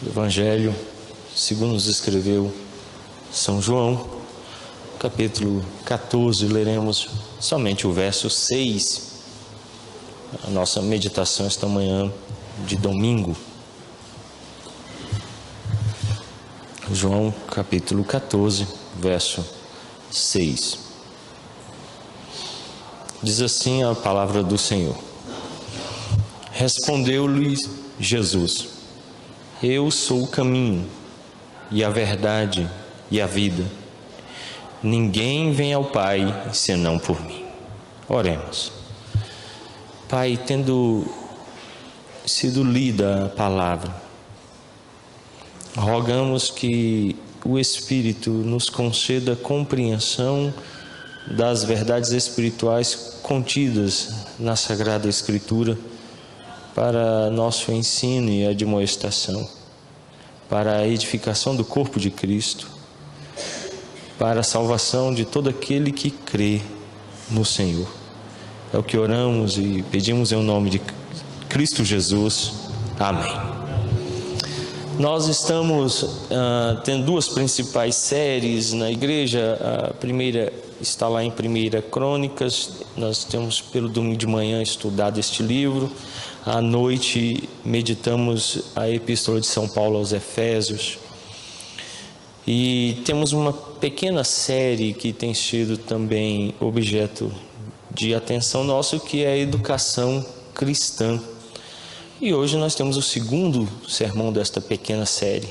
do Evangelho segundo nos escreveu São João, capítulo 14, leremos somente o verso 6, a nossa meditação esta manhã de domingo. João capítulo 14, verso 6. Diz assim a palavra do Senhor: Respondeu-lhe Jesus: Eu sou o caminho e a verdade e a vida. Ninguém vem ao Pai senão por mim. Oremos. Pai, tendo sido lida a palavra, rogamos que o Espírito nos conceda compreensão das verdades espirituais contidas na Sagrada Escritura para nosso ensino e admoestação, para a edificação do corpo de Cristo, para a salvação de todo aquele que crê no Senhor. É o que oramos e pedimos em nome de Cristo Jesus. Amém. Nós estamos tendo duas principais séries na igreja. A primeira está lá em 1 Crônicas. Nós temos pelo domingo de manhã estudado este livro. À noite meditamos a Epístola de São Paulo aos Efésios. E temos uma pequena série que tem sido também objeto de atenção nosso, que é a educação cristã. E hoje nós temos o segundo sermão desta pequena série.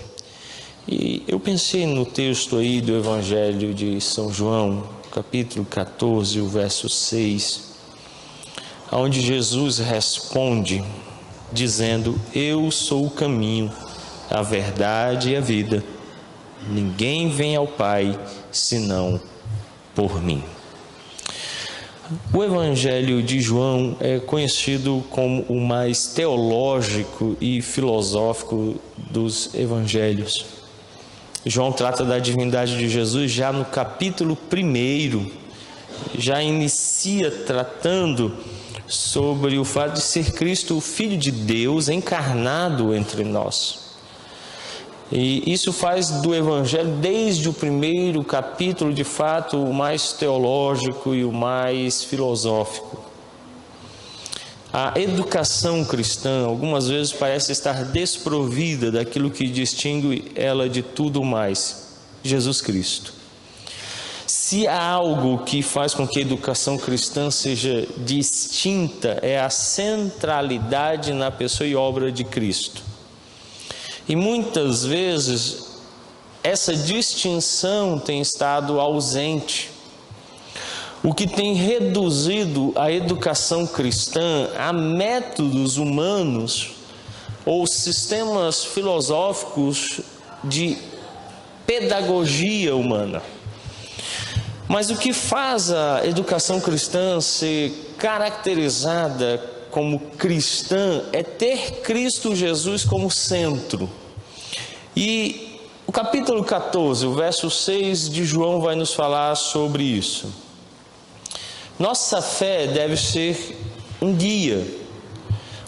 E eu pensei no texto aí do Evangelho de São João, capítulo 14, o verso 6, onde Jesus responde dizendo: Eu sou o caminho, a verdade e a vida. Ninguém vem ao Pai senão por mim. O Evangelho de João é conhecido como o mais teológico e filosófico dos evangelhos. João trata da divindade de Jesus já no capítulo 1, já inicia tratando sobre o fato de ser Cristo o Filho de Deus encarnado entre nós. E isso faz do Evangelho, desde o primeiro capítulo, de fato, o mais teológico e o mais filosófico. A educação cristã, algumas vezes, parece estar desprovida daquilo que distingue ela de tudo mais: Jesus Cristo. Se há algo que faz com que a educação cristã seja distinta, é a centralidade na pessoa e obra de Cristo. E muitas vezes essa distinção tem estado ausente, o que tem reduzido a educação cristã a métodos humanos ou sistemas filosóficos de pedagogia humana. Mas o que faz a educação cristã ser caracterizada como cristã é ter Cristo Jesus como centro. E o capítulo 14, o verso 6 de João vai nos falar sobre isso. Nossa fé deve ser um guia,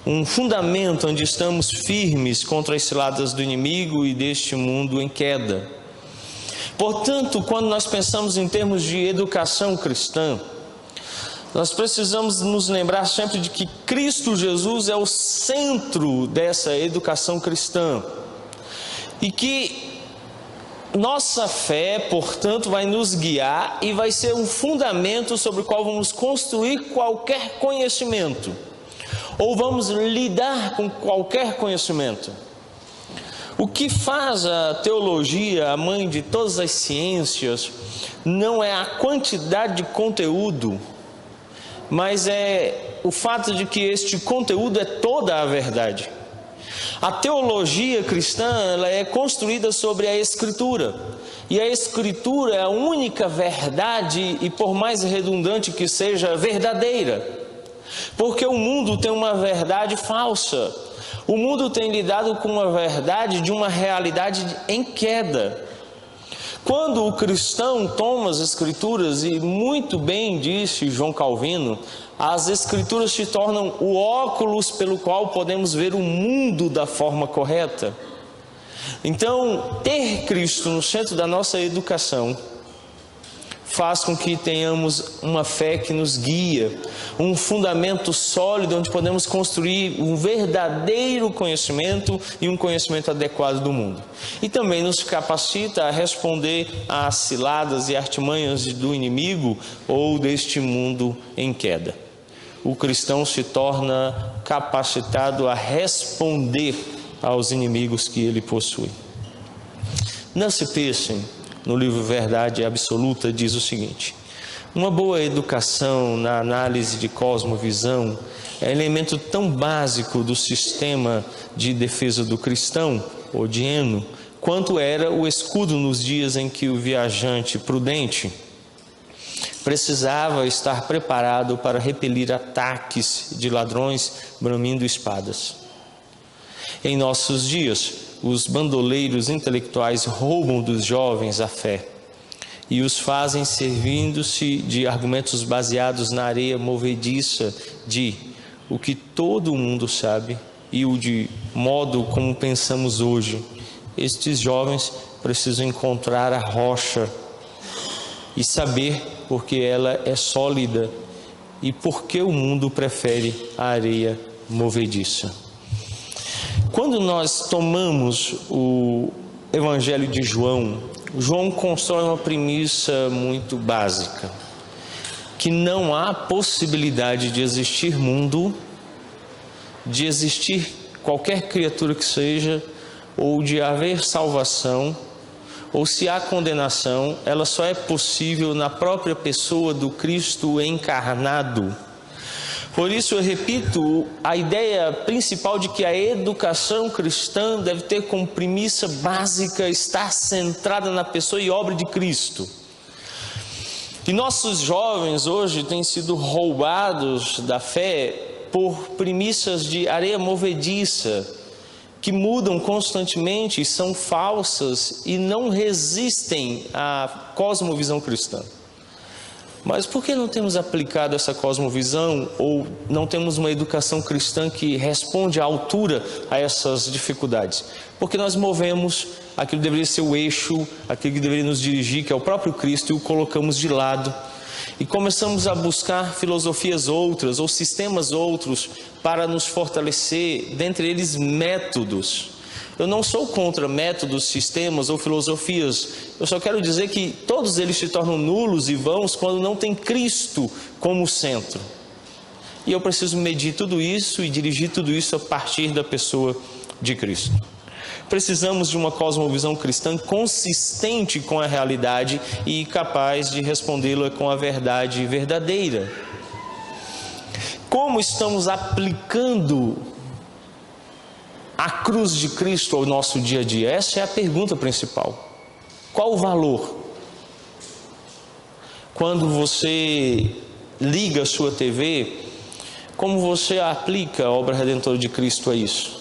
um fundamento onde estamos firmes contra as ciladas do inimigo e deste mundo em queda. Portanto, quando nós pensamos em termos de educação cristã, nós precisamos nos lembrar sempre de que Cristo Jesus é o centro dessa educação cristã e que nossa fé, portanto, vai nos guiar e vai ser um fundamento sobre o qual vamos construir qualquer conhecimento ou vamos lidar com qualquer conhecimento. O que faz a teologia a mãe de todas as ciências não é a quantidade de conteúdo, mas é o fato de que este conteúdo é toda a verdade. A teologia cristã, ela é construída sobre a Escritura, e a Escritura é a única verdade, e por mais redundante que seja, verdadeira, porque o mundo tem uma verdade falsa. O mundo tem lidado com uma verdade de uma realidade em queda. Quando o cristão toma as Escrituras, e muito bem disse João Calvino, as Escrituras se tornam o óculos pelo qual podemos ver o mundo da forma correta. Então, ter Cristo no centro da nossa educação faz com que tenhamos uma fé que nos guia, um fundamento sólido onde podemos construir um verdadeiro conhecimento e um conhecimento adequado do mundo. E também nos capacita a responder às ciladas e artimanhas do inimigo ou deste mundo em queda. O cristão se torna capacitado a responder aos inimigos que ele possui. Nancy Pearcey, no livro Verdade Absoluta, diz o seguinte: uma boa educação na análise de cosmovisão é elemento tão básico do sistema de defesa do cristão, odieno, quanto era o escudo nos dias em que o viajante prudente precisava estar preparado para repelir ataques de ladrões bramindo espadas. Em nossos dias, os bandoleiros intelectuais roubam dos jovens a fé e os fazem servindo-se de argumentos baseados na areia movediça de o que todo mundo sabe e o de modo como pensamos hoje. Estes jovens precisam encontrar a rocha e saber porque ela é sólida e porque o mundo prefere a areia movediça. Quando nós tomamos o Evangelho de João, João constrói uma premissa muito básica, que não há possibilidade de existir mundo, de existir qualquer criatura que seja, ou de haver salvação, ou se há condenação, ela só é possível na própria pessoa do Cristo encarnado. Por isso eu repito a ideia principal de que a educação cristã deve ter como premissa básica estar centrada na pessoa e obra de Cristo. E nossos jovens hoje têm sido roubados da fé por premissas de areia movediça, que mudam constantemente, são falsas e não resistem à cosmovisão cristã. Mas por que não temos aplicado essa cosmovisão ou não temos uma educação cristã que responde à altura a essas dificuldades? Porque nós movemos aquilo que deveria ser o eixo, aquilo que deveria nos dirigir, que é o próprio Cristo, e o colocamos de lado. E começamos a buscar filosofias outras ou sistemas outros para nos fortalecer, dentre eles métodos. Eu não sou contra métodos, sistemas ou filosofias. Eu só quero dizer que todos eles se tornam nulos e vãos quando não tem Cristo como centro. E eu preciso medir tudo isso e dirigir tudo isso a partir da pessoa de Cristo. Precisamos de uma cosmovisão cristã consistente com a realidade e capaz de respondê-la com a verdade verdadeira. Como estamos aplicando a cruz de Cristo ao nosso dia a dia? Essa é a pergunta principal. Qual o valor? Quando você liga a sua TV, como você aplica a obra redentora de Cristo a isso?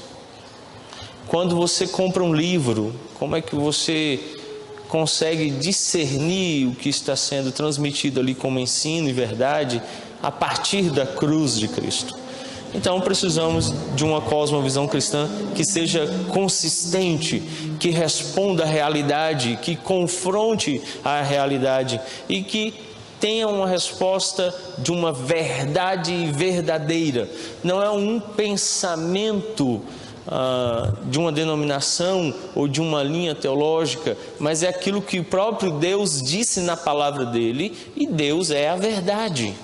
Quando você compra um livro, como é que você consegue discernir o que está sendo transmitido ali como ensino e verdade a partir da cruz de Cristo? Então precisamos de uma cosmovisão cristã que seja consistente, que responda à realidade, que confronte a realidade e que tenha uma resposta de uma verdade verdadeira. Não é um pensamento de uma denominação ou de uma linha teológica, mas é aquilo que o próprio Deus disse na palavra dele, e Deus é a verdade.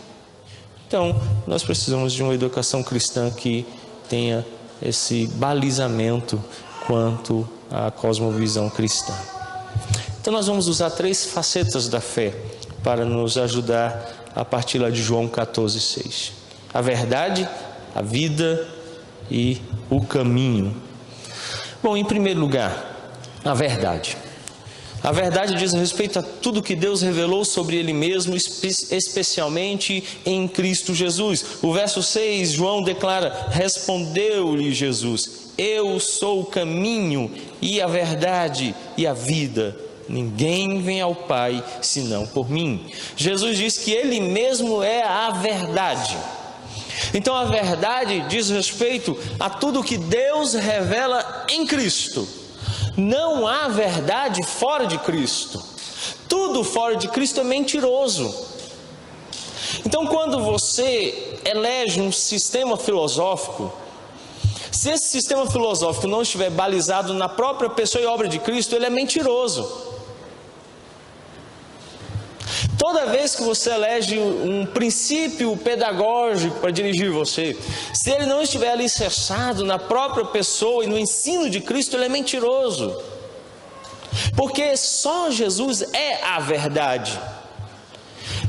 Então, nós precisamos de uma educação cristã que tenha esse balizamento quanto à cosmovisão cristã. Então, nós vamos usar 3 facetas da fé para nos ajudar a partir lá de João 14,6. A verdade, a vida e o caminho. Bom, em primeiro lugar, a verdade. A verdade diz respeito a tudo que Deus revelou sobre Ele mesmo, especialmente em Cristo Jesus. O verso 6, João declara: respondeu-lhe Jesus: eu sou o caminho e a verdade e a vida. Ninguém vem ao Pai senão por mim. Jesus diz que Ele mesmo é a verdade. Então a verdade diz respeito a tudo que Deus revela em Cristo. Não há verdade fora de Cristo. Tudo fora de Cristo é mentiroso. Então, quando você elege um sistema filosófico, se esse sistema filosófico não estiver balizado na própria pessoa e obra de Cristo, ele é mentiroso. Toda vez que você elege um princípio pedagógico para dirigir você, se ele não estiver alicerçado na própria pessoa e no ensino de Cristo, ele é mentiroso. Porque só Jesus é a verdade.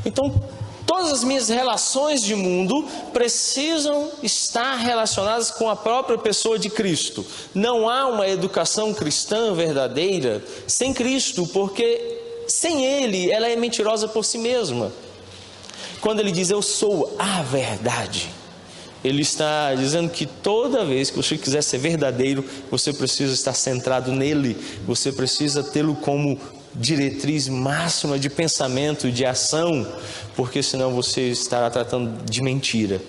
Então, todas as minhas relações de mundo precisam estar relacionadas com a própria pessoa de Cristo. Não há uma educação cristã verdadeira sem Cristo, porque sem Ele, ela é mentirosa por si mesma. Quando Ele diz, eu sou a verdade, Ele está dizendo que toda vez que você quiser ser verdadeiro, você precisa estar centrado nele, você precisa tê-lo como diretriz máxima de pensamento, de ação, porque senão você estará tratando de mentira.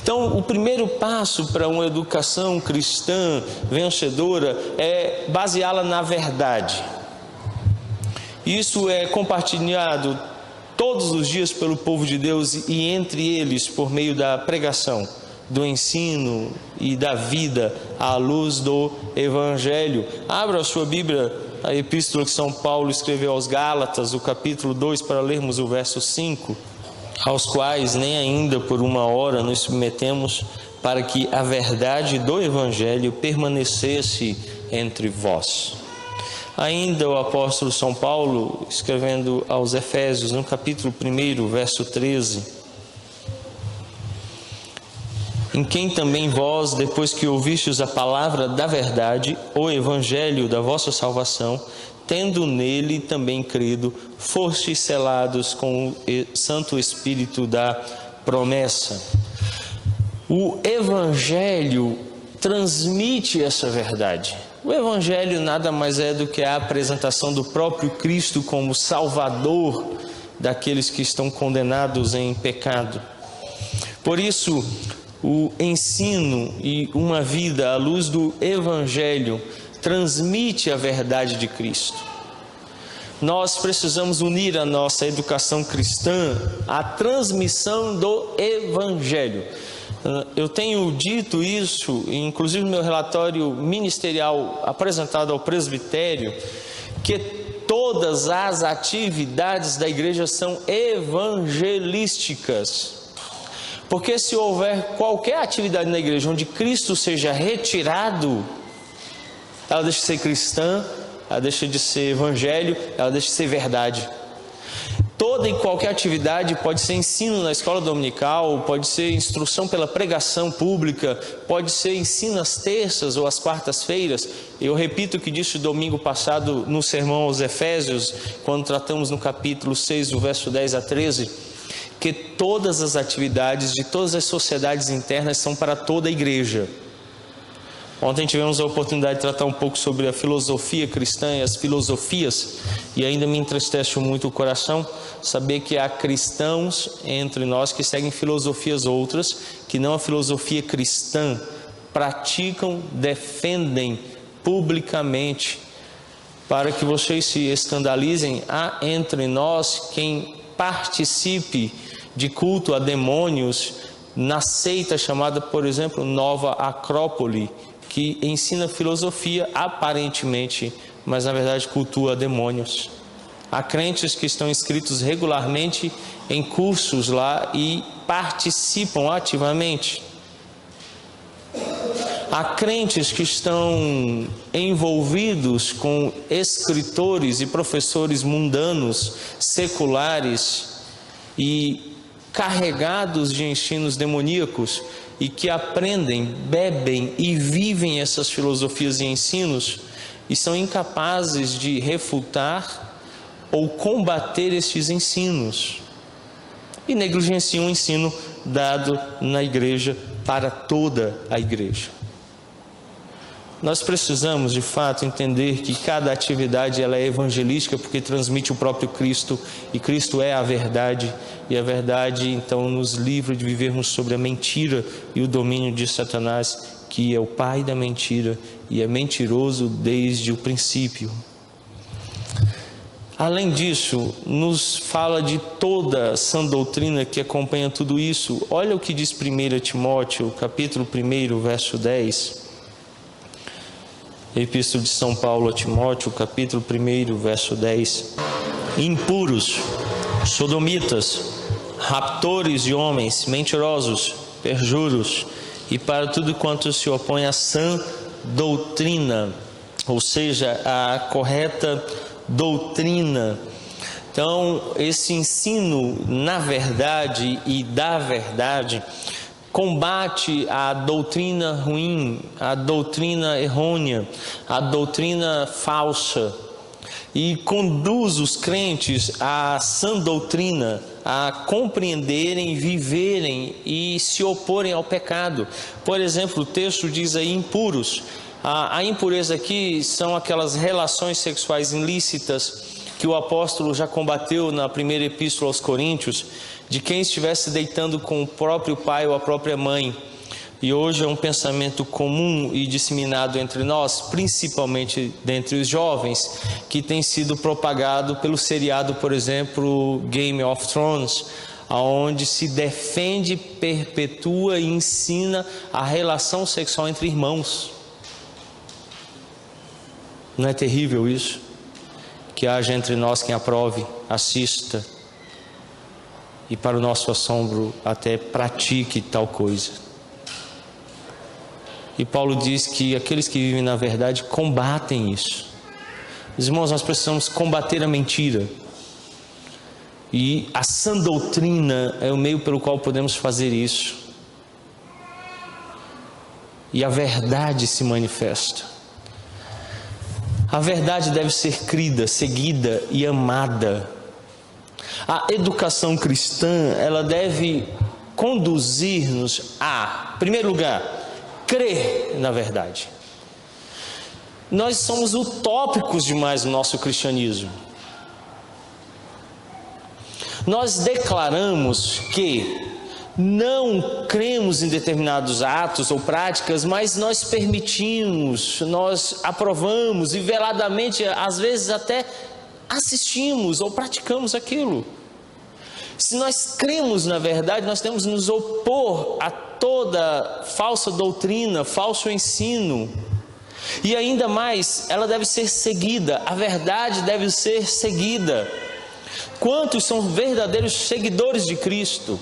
Então, o primeiro passo para uma educação cristã vencedora é baseá-la na verdade. Isso é compartilhado todos os dias pelo povo de Deus e entre eles por meio da pregação, do ensino e da vida à luz do Evangelho. Abra a sua Bíblia, a epístola que São Paulo escreveu aos Gálatas, o capítulo 2, para lermos o verso 5, aos quais nem ainda por uma hora nos submetemos, para que a verdade do Evangelho permanecesse entre vós. Ainda o apóstolo São Paulo, escrevendo aos Efésios, no capítulo 1, verso 13, em quem também vós, depois que ouvistes a palavra da verdade, o evangelho da vossa salvação, tendo nele também crido, fostes selados com o Santo Espírito da promessa. O evangelho transmite essa verdade. O Evangelho nada mais é do que a apresentação do próprio Cristo como Salvador daqueles que estão condenados em pecado. Por isso, o ensino e uma vida à luz do Evangelho transmite a verdade de Cristo. Nós precisamos unir a nossa educação cristã à transmissão do Evangelho. Eu tenho dito isso, inclusive no meu relatório ministerial apresentado ao presbitério, que todas as atividades da igreja são evangelísticas. Porque se houver qualquer atividade na igreja onde Cristo seja retirado, ela deixa de ser cristã, ela deixa de ser evangelho, ela deixa de ser verdade. Toda e qualquer atividade pode ser ensino na escola dominical, pode ser instrução pela pregação pública, pode ser ensino às terças ou às quartas-feiras. Eu repito o que disse domingo passado no sermão aos Efésios, quando tratamos no capítulo 6, do verso 10 a 13, que todas as atividades de todas as sociedades internas são para toda a igreja. Ontem tivemos a oportunidade de tratar um pouco sobre a filosofia cristã e as filosofias, e ainda me entristece muito o coração saber que há cristãos entre nós que seguem filosofias outras, que não a filosofia cristã, praticam, defendem publicamente. Para que vocês se escandalizem, há entre nós quem participe de culto a demônios na seita chamada, por exemplo, Nova Acrópole, que ensina filosofia aparentemente, mas na verdade cultua demônios. Há crentes que estão inscritos regularmente em cursos lá e participam ativamente. Há crentes que estão envolvidos com escritores e professores mundanos, seculares e carregados de ensinos demoníacos, e que aprendem, bebem e vivem essas filosofias e ensinos e são incapazes de refutar ou combater esses ensinos e negligenciam o ensino dado na igreja para toda a igreja. Nós precisamos de fato entender que cada atividade ela é evangelística porque transmite o próprio Cristo, e Cristo é a verdade, e a verdade então nos livra de vivermos sobre a mentira e o domínio de Satanás, que é o pai da mentira e é mentiroso desde o princípio. Além disso, nos fala de toda a sã doutrina que acompanha tudo isso. Olha o que diz 1 Timóteo, capítulo 1, verso 10. Epístola de São Paulo a Timóteo, capítulo 1, verso 10. Impuros, sodomitas, raptores de homens, mentirosos, perjuros, e para tudo quanto se opõe à sã doutrina, ou seja, à correta doutrina. Então, esse ensino na verdade e da verdade combate a doutrina ruim, a doutrina errônea, a doutrina falsa, e conduz os crentes à sã doutrina, a compreenderem, viverem e se oporem ao pecado. Por exemplo, o texto diz aí impuros. A impureza aqui são aquelas relações sexuais ilícitas que o apóstolo já combateu na primeira epístola aos Coríntios, de quem estivesse deitando com o próprio pai ou a própria mãe. E hoje é um pensamento comum e disseminado entre nós, principalmente dentre os jovens, que tem sido propagado pelo seriado, por exemplo, Game of Thrones, onde se defende, perpetua e ensina a relação sexual entre irmãos. Não é terrível isso? Que haja entre nós quem aprove, assista e, para o nosso assombro, até pratique tal coisa. E Paulo diz que aqueles que vivem na verdade combatem isso. Meus irmãos, nós precisamos combater a mentira. E a sã doutrina é o meio pelo qual podemos fazer isso. E a verdade se manifesta. A verdade deve ser crida, seguida e amada. A educação cristã, ela deve conduzir-nos a, em primeiro lugar, crer na verdade. Nós somos utópicos demais no nosso cristianismo. Nós declaramos que não cremos em determinados atos ou práticas, mas nós permitimos, nós aprovamos e veladamente, às vezes até assistimos ou praticamos aquilo. Se nós cremos na verdade, nós temos que nos opor a toda falsa doutrina, falso ensino. E ainda mais, ela deve ser seguida, a verdade deve ser seguida. Quantos são verdadeiros seguidores de Cristo?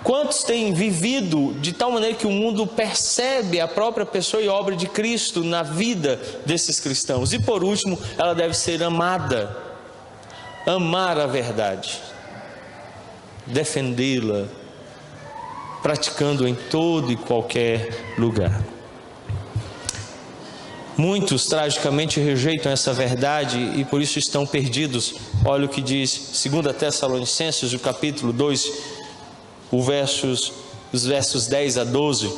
Quantos têm vivido de tal maneira que o mundo percebe a própria pessoa e obra de Cristo na vida desses cristãos? E por último, ela deve ser amada. Amar a verdade, defendê-la, praticando em todo e qualquer lugar. Muitos tragicamente rejeitam essa verdade e por isso estão perdidos. Olha o que diz 2 Tessalonicenses, o capítulo 2, os versos 10 a 12.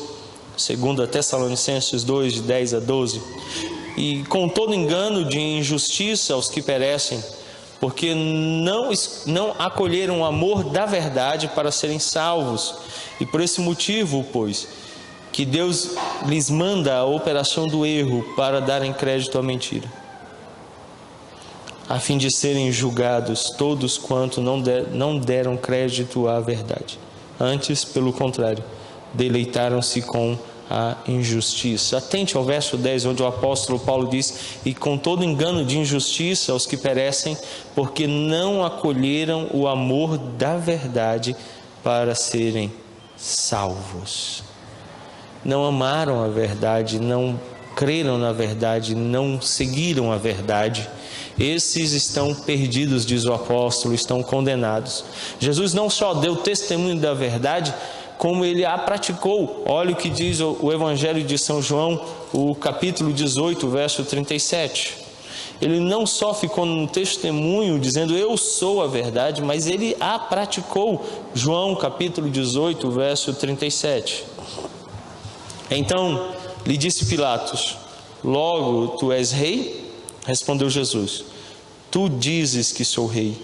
2 Tessalonicenses 2, de 10 a 12. E com todo engano de injustiça aos que perecem, porque não acolheram o amor da verdade para serem salvos. E por esse motivo, pois, que Deus lhes manda a operação do erro para darem crédito à mentira, a fim de serem julgados todos quanto não deram crédito à verdade. Antes, pelo contrário, deleitaram-se com a injustiça. Atente ao verso 10, onde o apóstolo Paulo diz: e com todo engano de injustiça aos que perecem, porque não acolheram o amor da verdade para serem salvos. Não amaram a verdade, não creram na verdade, não seguiram a verdade. Esses estão perdidos, diz o apóstolo, estão condenados. Jesus não só deu testemunho da verdade, como ele a praticou. Olha o que diz o Evangelho de São João, o capítulo 18, verso 37. Ele não só ficou no testemunho dizendo eu sou a verdade, mas ele a praticou. João capítulo 18, verso 37. Então lhe disse Pilatos: logo tu és rei? Respondeu Jesus: tu dizes que sou rei.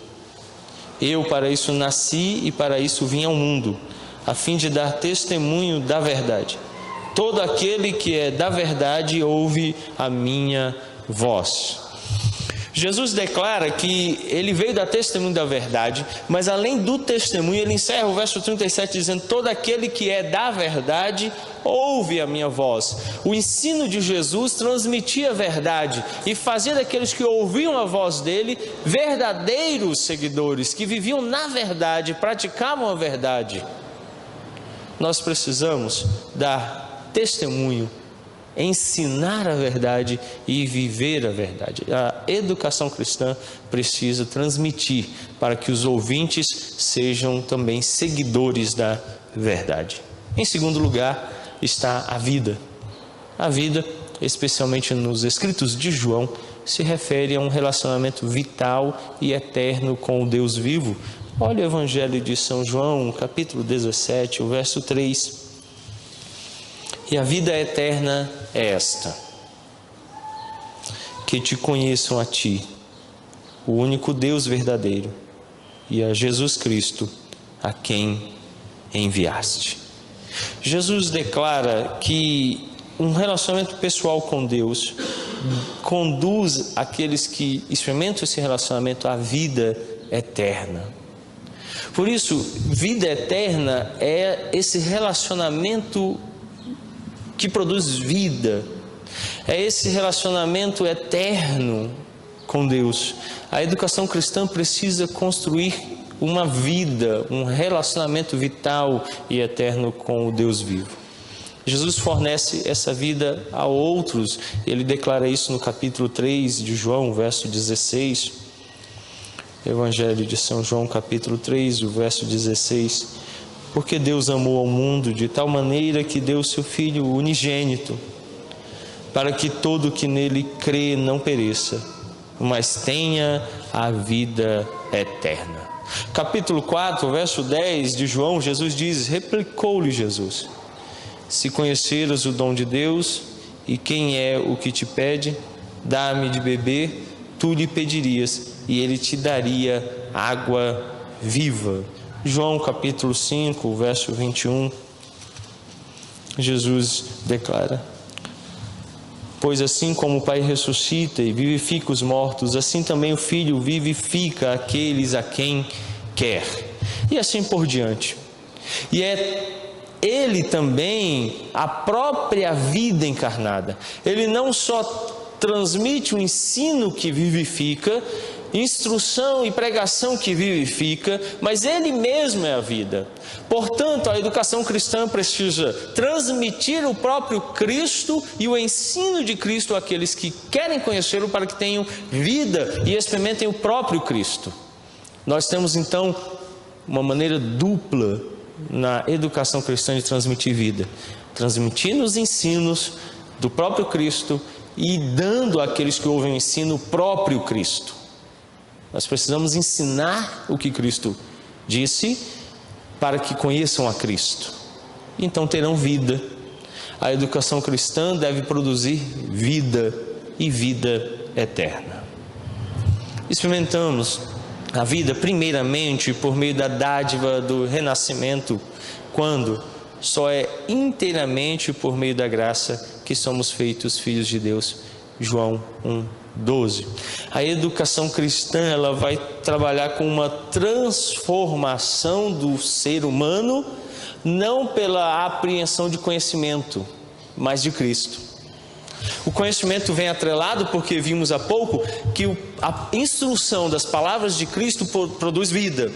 Eu para isso nasci e para isso vim ao mundo, a fim de dar testemunho da verdade. Todo aquele que é da verdade ouve a minha voz. Jesus declara que ele veio dar testemunho da verdade, mas além do testemunho, ele encerra o verso 37 dizendo: todo aquele que é da verdade ouve a minha voz. O ensino de Jesus transmitia a verdade e fazia daqueles que ouviam a voz dele verdadeiros seguidores, que viviam na verdade, praticavam a verdade. Nós precisamos dar testemunho, ensinar a verdade e viver a verdade. A educação cristã precisa transmitir para que os ouvintes sejam também seguidores da verdade. Em segundo lugar está a vida. A vida, especialmente nos escritos de João, se refere a um relacionamento vital e eterno com o Deus vivo. Olha o Evangelho de São João, capítulo 17, o verso 3. E a vida eterna é esta: que te conheçam a ti, o único Deus verdadeiro, e a Jesus Cristo, a quem enviaste. Jesus declara que um relacionamento pessoal com Deus conduz aqueles que experimentam esse relacionamento à vida eterna. Por isso, vida eterna é esse relacionamento que produz vida, é esse relacionamento eterno com Deus. A educação cristã precisa construir uma vida, um relacionamento vital e eterno com o Deus vivo. Jesus fornece essa vida a outros. Ele declara isso no capítulo 3 de João, verso 16. Evangelho de São João, capítulo 3, o verso 16. Porque Deus amou ao mundo de tal maneira que deu o seu Filho unigênito, para que todo que nele crê não pereça, mas tenha a vida eterna. Capítulo 4, verso 10 de João, Jesus diz: replicou-lhe Jesus: se conheceras o dom de Deus e quem é o que te pede, dá-me de beber, tu lhe pedirias e ele te daria água viva. João capítulo 5, verso 21, Jesus declara: pois assim como o Pai ressuscita e vivifica os mortos, assim também o Filho vivifica aqueles a quem quer. E assim por diante. E é Ele também a própria vida encarnada. Ele não só transmite o ensino que vivifica, instrução e pregação que vivifica, mas Ele mesmo é a vida. Portanto, a educação cristã precisa transmitir o próprio Cristo e o ensino de Cristo àqueles que querem conhecê-lo, para que tenham vida e experimentem o próprio Cristo. Nós temos então uma maneira dupla na educação cristã de transmitir vida, transmitindo os ensinos do próprio Cristo e dando àqueles que ouvem o ensino o próprio Cristo. Nós precisamos ensinar o que Cristo disse para que conheçam a Cristo. Então terão vida. A educação cristã deve produzir vida e vida eterna. Experimentamos a vida primeiramente por meio da dádiva do renascimento, quando só é inteiramente por meio da graça que somos feitos filhos de Deus. João 1:12. A educação cristã, ela vai trabalhar com uma transformação do ser humano, não pela apreensão de conhecimento, mas de Cristo. O conhecimento vem atrelado porque vimos há pouco que a instrução das palavras de Cristo produz vida.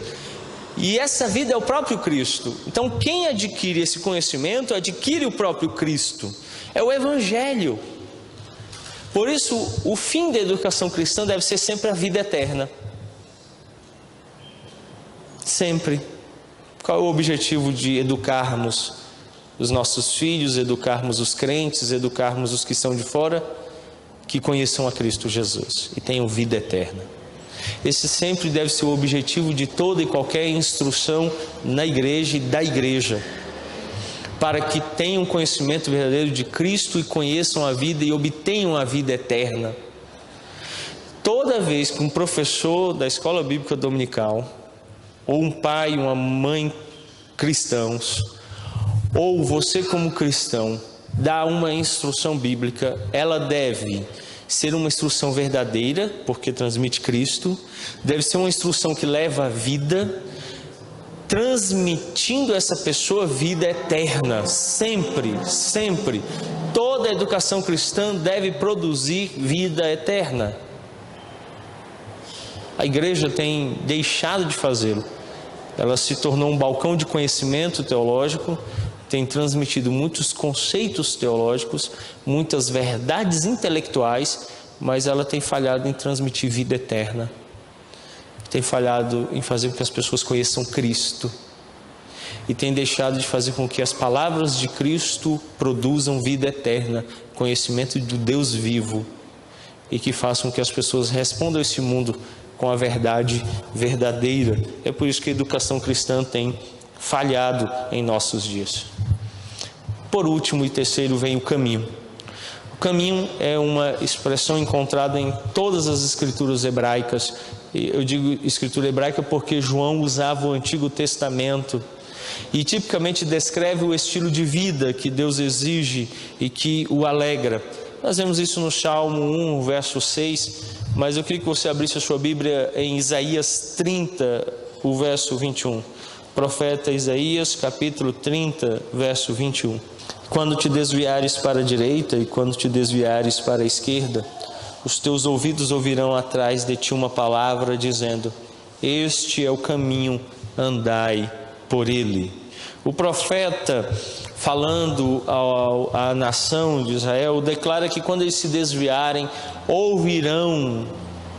E essa vida é o próprio Cristo. Então quem adquire esse conhecimento, adquire o próprio Cristo. É o Evangelho. Por isso, o fim da educação cristã deve ser sempre a vida eterna. Sempre. Qual é o objetivo de educarmos os nossos filhos, educarmos os crentes, educarmos os que estão de fora? Que conheçam a Cristo Jesus e tenham vida eterna. Esse sempre deve ser o objetivo de toda e qualquer instrução na igreja e da igreja, para que tenham conhecimento verdadeiro de Cristo e conheçam a vida e obtenham a vida eterna. Toda vez que um professor da escola bíblica dominical, ou um pai e uma mãe cristãos, ou você como cristão, dá uma instrução bíblica, ela deve ser uma instrução verdadeira, porque transmite Cristo, deve ser uma instrução que leva à vida, transmitindo a essa pessoa vida eterna, sempre, sempre. Toda educação cristã deve produzir vida eterna. A igreja tem deixado de fazê-lo. Ela se tornou um balcão de conhecimento teológico, tem transmitido muitos conceitos teológicos, muitas verdades intelectuais, mas ela tem falhado em transmitir vida eterna. Tem falhado em fazer com que as pessoas conheçam Cristo. E tem deixado de fazer com que as palavras de Cristo produzam vida eterna, conhecimento do Deus vivo, e que façam com que as pessoas respondam a esse mundo com a verdade verdadeira. É por isso que a educação cristã tem falhado em nossos dias. Por último e terceiro vem o caminho. O caminho é uma expressão encontrada em todas as escrituras hebraicas. Eu digo escritura hebraica porque João usava o Antigo Testamento e tipicamente descreve o estilo de vida que Deus exige e que o alegra. Nós vemos isso no Salmo 1, verso 6, mas eu queria que você abrisse a sua Bíblia em Isaías 30, o verso 21. Profeta Isaías, capítulo 30, verso 21. Quando te desviares para a direita e quando te desviares para a esquerda, os teus ouvidos ouvirão atrás de ti uma palavra dizendo: este é o caminho, andai por ele. O profeta, falando à nação de Israel, declara que quando eles se desviarem, ouvirão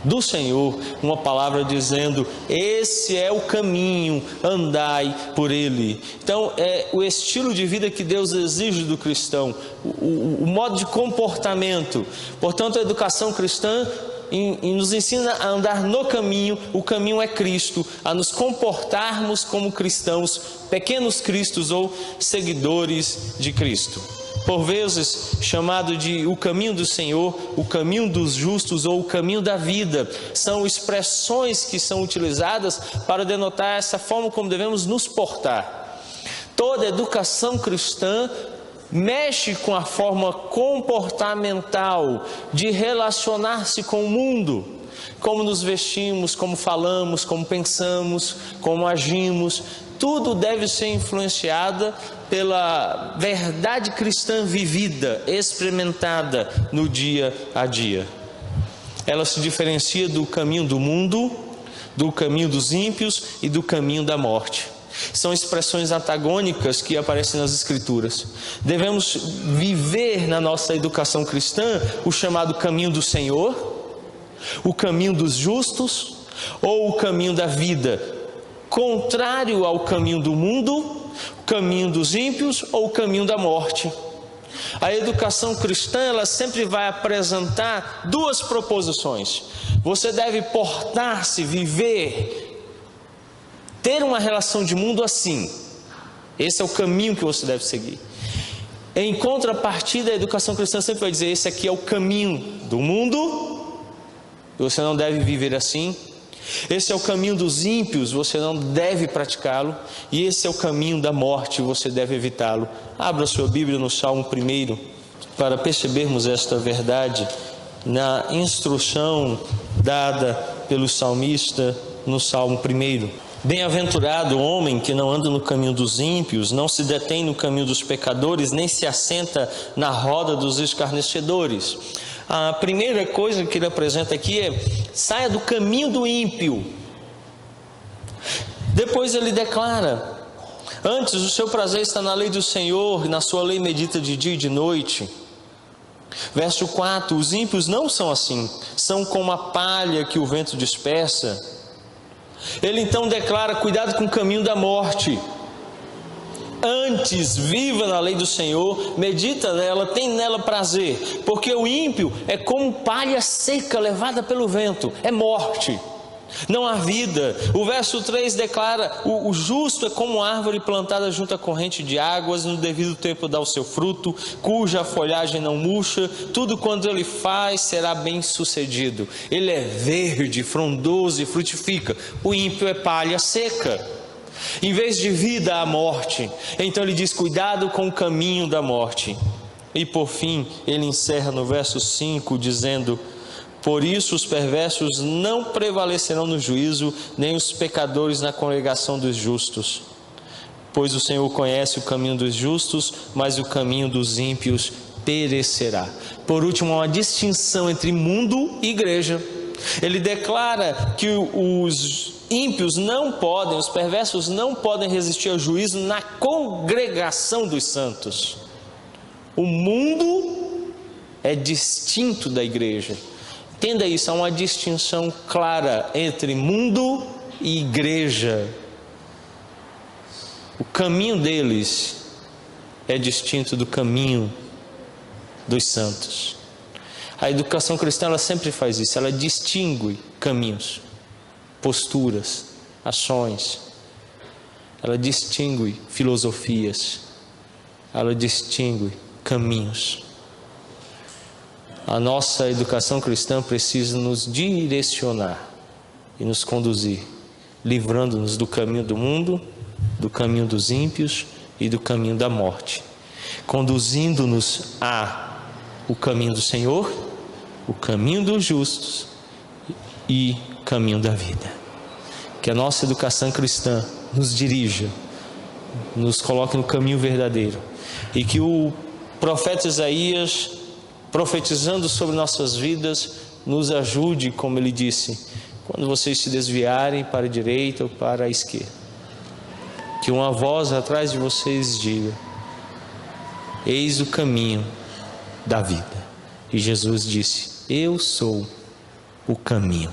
do Senhor uma palavra dizendo: esse é o caminho, andai por ele. Então é o estilo de vida que Deus exige do cristão, o modo de comportamento. Portanto, a educação cristã nos ensina a andar no caminho. O caminho é Cristo, a nos comportarmos como cristãos, pequenos cristos ou seguidores de Cristo. Por vezes chamado de o caminho do Senhor, o caminho dos justos ou o caminho da vida, são expressões que são utilizadas para denotar essa forma como devemos nos portar. Toda educação cristã mexe com a forma comportamental de relacionar-se com o mundo, como nos vestimos, como falamos, como pensamos, como agimos. Tudo deve ser influenciado pela verdade cristã vivida, experimentada no dia a dia. Ela se diferencia do caminho do mundo, do caminho dos ímpios e do caminho da morte. São expressões antagônicas que aparecem nas Escrituras. Devemos viver na nossa educação cristã o chamado caminho do Senhor, o caminho dos justos ou o caminho da vida, contrário ao caminho do mundo, o caminho dos ímpios ou o caminho da morte. A educação cristã, ela sempre vai apresentar duas proposições. Você deve portar-se, viver, ter uma relação de mundo assim. Esse é o caminho que você deve seguir. Em contrapartida, a educação cristã sempre vai dizer: esse aqui é o caminho do mundo, você não deve viver assim. Esse é o caminho dos ímpios, você não deve praticá-lo. E esse é o caminho da morte, você deve evitá-lo. Abra sua Bíblia no Salmo 1 para percebermos esta verdade na instrução dada pelo salmista no Salmo 1. Bem-aventurado o homem que não anda no caminho dos ímpios, não se detém no caminho dos pecadores, nem se assenta na roda dos escarnecedores. A primeira coisa que ele apresenta aqui é: saia do caminho do ímpio. Depois ele declara: antes o seu prazer está na lei do Senhor, e na sua lei medita de dia e de noite. Verso 4: os ímpios não são assim, são como a palha que o vento dispersa. Ele então declara: cuidado com o caminho da morte. Antes, viva na lei do Senhor, medita nela, tem nela prazer, porque o ímpio é como palha seca levada pelo vento, é morte, não há vida. O verso 3 declara: o justo é como árvore plantada junto à corrente de águas, no devido tempo dá o seu fruto, cuja folhagem não murcha, tudo quanto ele faz será bem sucedido. Ele é verde, frondoso e frutifica. O ímpio é palha seca. Em vez de vida, há morte. Então ele diz: cuidado com o caminho da morte. E por fim, ele encerra no verso 5 dizendo: por isso os perversos não prevalecerão no juízo, nem os pecadores na congregação dos justos. Pois o Senhor conhece o caminho dos justos, mas o caminho dos ímpios perecerá. Por último, há uma distinção entre mundo e igreja. Ele declara que os ímpios não podem, os perversos não podem resistir ao juízo na congregação dos santos. O mundo é distinto da igreja. Entenda isso, há uma distinção clara entre mundo e igreja. O caminho deles é distinto do caminho dos santos. A educação cristã, ela sempre faz isso, ela distingue caminhos, posturas, ações, ela distingue filosofias, ela distingue caminhos. A nossa educação cristã precisa nos direcionar e nos conduzir, livrando-nos do caminho do mundo, do caminho dos ímpios e do caminho da morte, conduzindo-nos o caminho do Senhor, o caminho dos justos e o caminho da vida. Que a nossa educação cristã nos dirija, nos coloque no caminho verdadeiro, e que o profeta Isaías, profetizando sobre nossas vidas, nos ajude, como ele disse, quando vocês se desviarem para a direita ou para a esquerda, que uma voz atrás de vocês diga: eis o caminho da vida. E Jesus disse: eu sou o caminho,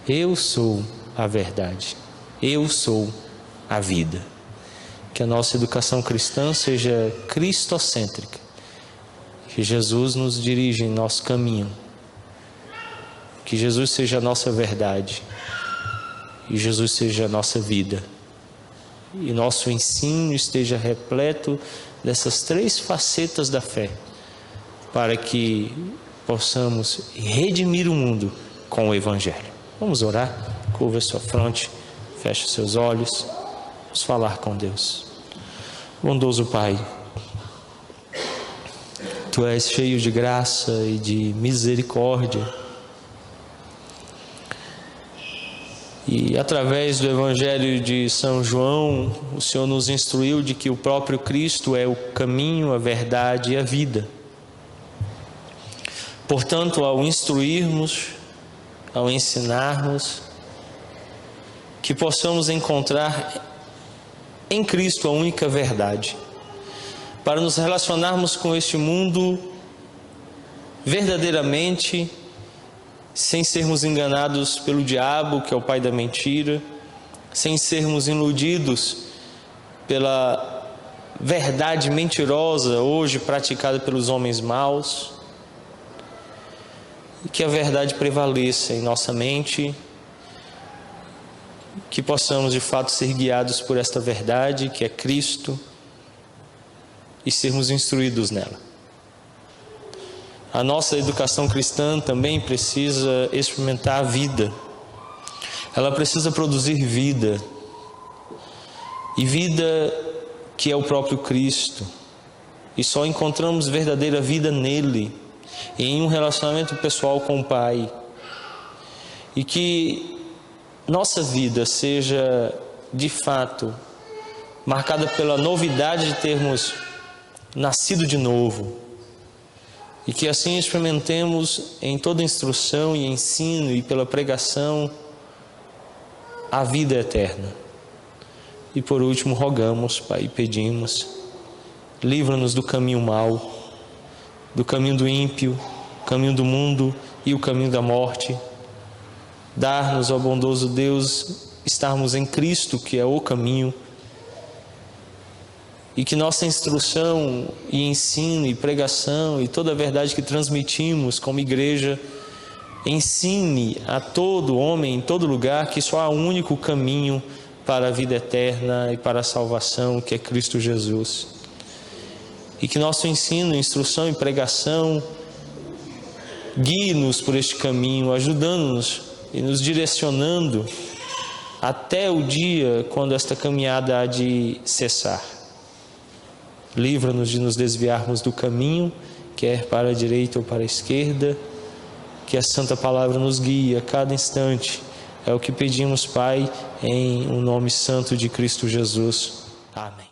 eu sou a verdade, eu sou a vida. Que a nossa educação cristã seja cristocêntrica, que Jesus nos dirija em nosso caminho, que Jesus seja a nossa verdade e Jesus seja a nossa vida, e nosso ensino esteja repleto dessas três facetas da fé, para que possamos redimir o mundo com o Evangelho. Vamos orar? Curva a sua fronte, feche os seus olhos, vamos falar com Deus. Bondoso Pai, Tu és cheio de graça e de misericórdia, e através do Evangelho de São João, o Senhor nos instruiu de que o próprio Cristo é o caminho, a verdade e a vida. Portanto, ao instruirmos, ao ensinarmos, que possamos encontrar em Cristo a única verdade, para nos relacionarmos com este mundo verdadeiramente, sem sermos enganados pelo diabo, que é o pai da mentira, sem sermos iludidos pela verdade mentirosa hoje praticada pelos homens maus, e que a verdade prevaleça em nossa mente, que possamos de fato ser guiados por esta verdade que é Cristo e sermos instruídos nela. A nossa educação cristã também precisa experimentar a vida. Ela precisa produzir vida. E vida que é o próprio Cristo. E só encontramos verdadeira vida nele, em um relacionamento pessoal com o Pai. E que nossa vida seja, de fato, marcada pela novidade de termos nascido de novo. E que assim experimentemos em toda instrução e ensino e pela pregação a vida eterna. E por último rogamos, Pai, e pedimos: livra-nos do caminho mau, do caminho do ímpio, do caminho do mundo e o caminho da morte. Dar-nos, ó bondoso Deus, estarmos em Cristo, que é o caminho, e que nossa instrução e ensino e pregação e toda a verdade que transmitimos como igreja ensine a todo homem, em todo lugar, que só há um único caminho para a vida eterna e para a salvação, que é Cristo Jesus. E que nosso ensino, instrução e pregação guie-nos por este caminho, ajudando-nos e nos direcionando até o dia quando esta caminhada há de cessar. livra-nos de nos desviarmos do caminho, quer para a direita ou para a esquerda, que a Santa Palavra nos guie a cada instante. É o que pedimos, Pai, em o nome santo de Cristo Jesus. Amém.